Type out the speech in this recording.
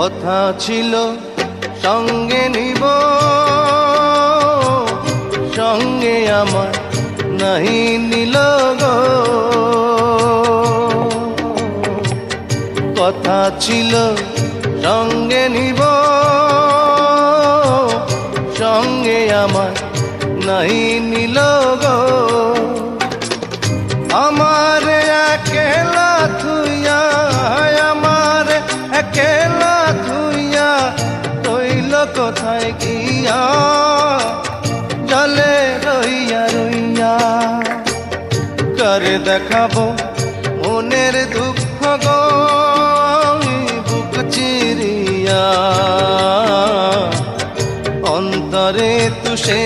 কথা ছিল সঙ্গে নিব, সঙ্গে আমার নাহি নিল গো। কথা ছিল সঙ্গে নিব, সঙ্গে আমার নাহি নিল গো। আমার একেলা থুইয়া, আমার একেলা থুইয়া রইল কোথায় গিয়া, জলে রইয়া রইয়া। করে দেখাবো মনের দুঃখ গো বুক চিরিয়া, অন্তরে তুষে